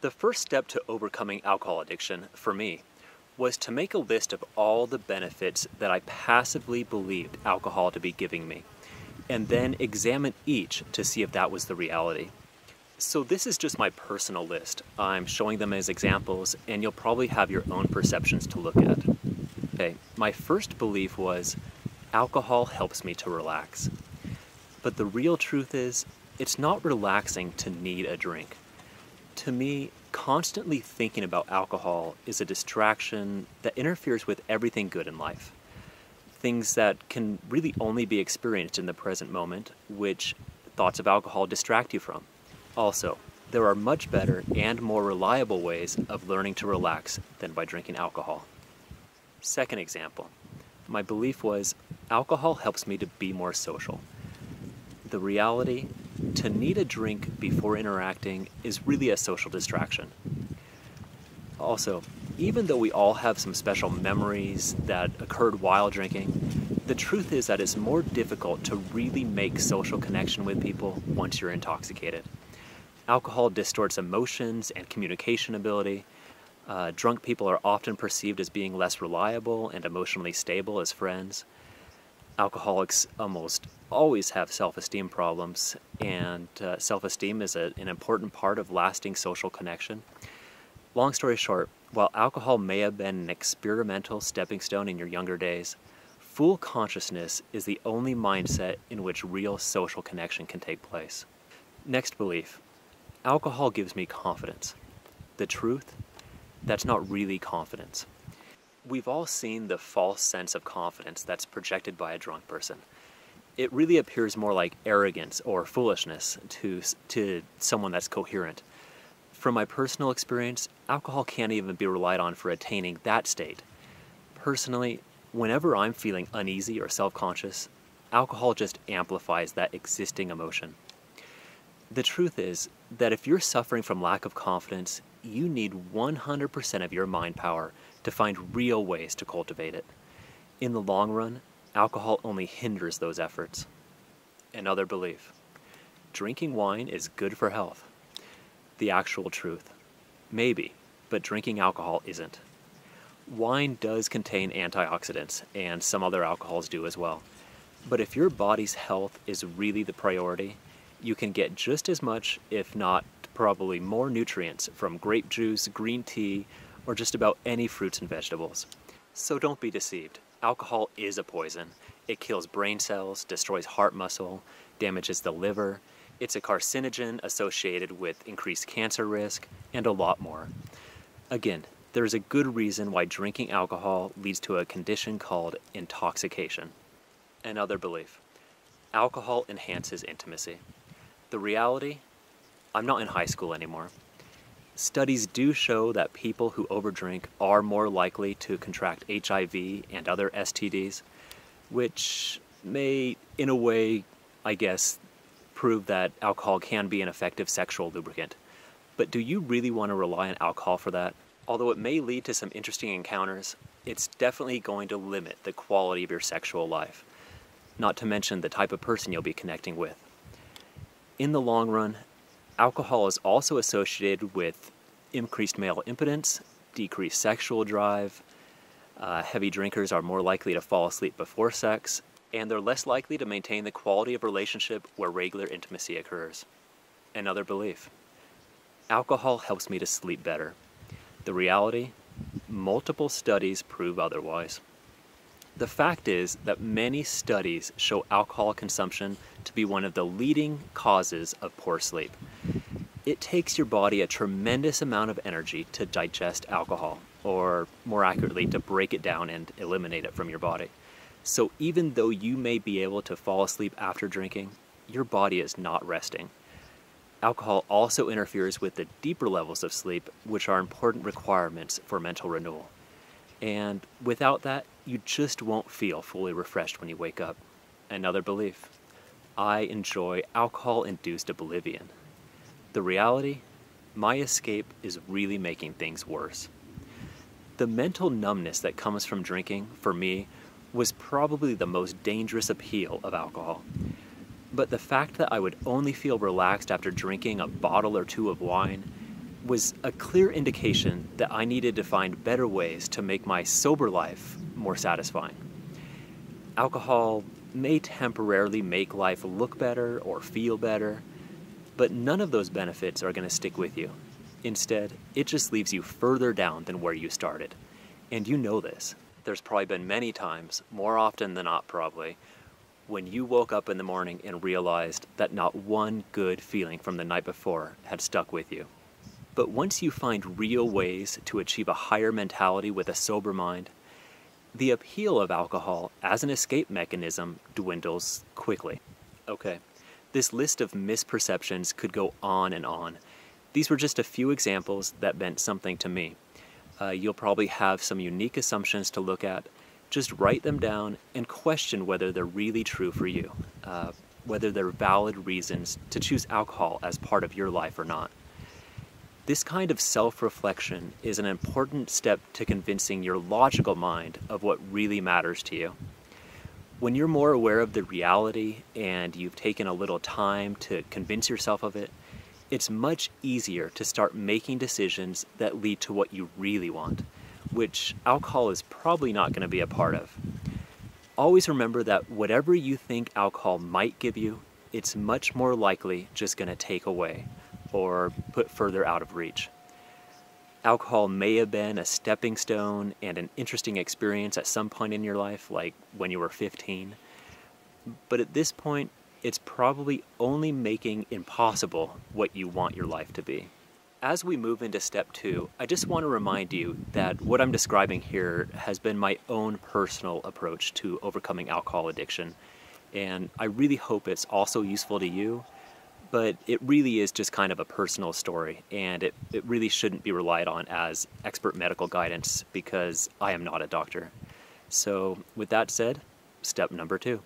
The first step to overcoming alcohol addiction, for me, was to make a list of all the benefits that I passively believed alcohol to be giving me, and then examine each to see if that was the reality. So this is just my personal list. I'm showing them as examples, and you'll probably have your own perceptions to look at. Okay, my first belief was, alcohol helps me to relax. But the real truth is, it's not relaxing to need a drink. To me, constantly thinking about alcohol is a distraction that interferes with everything good in life. Things that can really only be experienced in the present moment, which thoughts of alcohol distract you from. Also, there are much better and more reliable ways of learning to relax than by drinking alcohol. Second example, my belief was alcohol helps me to be more social. The reality, to need a drink before interacting is really a social distraction. Also, even though we all have some special memories that occurred while drinking, the truth is that it's more difficult to really make social connection with people once you're intoxicated. Alcohol distorts emotions and communication ability. Drunk people are often perceived as being less reliable and emotionally stable as friends. Alcoholics almost always have self-esteem problems, and self-esteem is an important part of lasting social connection. Long story short, while alcohol may have been an experimental stepping stone in your younger days, full consciousness is the only mindset in which real social connection can take place. Next belief, alcohol gives me confidence. The truth, that's not really confidence. We've all seen the false sense of confidence that's projected by a drunk person. It really appears more like arrogance or foolishness to someone that's coherent. From my personal experience, alcohol can't even be relied on for attaining that state. Personally, whenever I'm feeling uneasy or self-conscious, alcohol just amplifies that existing emotion. The truth is that if you're suffering from lack of confidence, you need 100% of your mind power to find real ways to cultivate it. In the long run, alcohol only hinders those efforts. Another belief, drinking wine is good for health. The actual truth, maybe, but drinking alcohol isn't. Wine does contain antioxidants, and some other alcohols do as well. But if your body's health is really the priority, you can get just as much, if not probably more nutrients from grape juice, green tea, or just about any fruits and vegetables. So don't be deceived. Alcohol is a poison. It kills brain cells, destroys heart muscle, damages the liver. It's a carcinogen associated with increased cancer risk, and a lot more. Again, there's a good reason why drinking alcohol leads to a condition called intoxication. Another belief, alcohol enhances intimacy. The reality, I'm not in high school anymore. Studies do show that people who overdrink are more likely to contract HIV and other STDs, which may, in a way, I guess, prove that alcohol can be an effective sexual lubricant. But do you really want to rely on alcohol for that? Although it may lead to some interesting encounters, it's definitely going to limit the quality of your sexual life, not to mention the type of person you'll be connecting with. In the long run, alcohol is also associated with increased male impotence, decreased sexual drive, heavy drinkers are more likely to fall asleep before sex, and they're less likely to maintain the quality of relationship where regular intimacy occurs. Another belief, alcohol helps me to sleep better. The reality, multiple studies prove otherwise. The fact is that many studies show alcohol consumption to be one of the leading causes of poor sleep. It takes your body a tremendous amount of energy to digest alcohol, or more accurately, to break it down and eliminate it from your body. So even though you may be able to fall asleep after drinking, your body is not resting. Alcohol also interferes with the deeper levels of sleep, which are important requirements for mental renewal. And without that, you just won't feel fully refreshed when you wake up. Another belief, I enjoy alcohol-induced oblivion. The reality, my escape is really making things worse. The mental numbness that comes from drinking, for me, was probably the most dangerous appeal of alcohol. But the fact that I would only feel relaxed after drinking a bottle or two of wine was a clear indication that I needed to find better ways to make my sober life more satisfying. Alcohol may temporarily make life look better or feel better, but none of those benefits are going to stick with you. Instead, it just leaves you further down than where you started. And you know this. There's probably been many times, more often than not probably, when you woke up in the morning and realized that not one good feeling from the night before had stuck with you. But once you find real ways to achieve a higher mentality with a sober mind, the appeal of alcohol as an escape mechanism dwindles quickly. Okay, this list of misperceptions could go on and on. These were just a few examples that meant something to me. You'll probably have some unique assumptions to look at. Just write them down and question whether they're really true for you, whether they're valid reasons to choose alcohol as part of your life or not. This kind of self-reflection is an important step to convincing your logical mind of what really matters to you. When you're more aware of the reality and you've taken a little time to convince yourself of it, it's much easier to start making decisions that lead to what you really want, which alcohol is probably not going to be a part of. Always remember that whatever you think alcohol might give you, it's much more likely just going to take away or put further out of reach. Alcohol may have been a stepping stone and an interesting experience at some point in your life, like when you were 15, but at this point, it's probably only making impossible what you want your life to be. As we move into step 2, I just want to remind you that what I'm describing here has been my own personal approach to overcoming alcohol addiction, and I really hope it's also useful to you, but it really is just kind of a personal story, and it really shouldn't be relied on as expert medical guidance because I am not a doctor. So with that said, step number 2.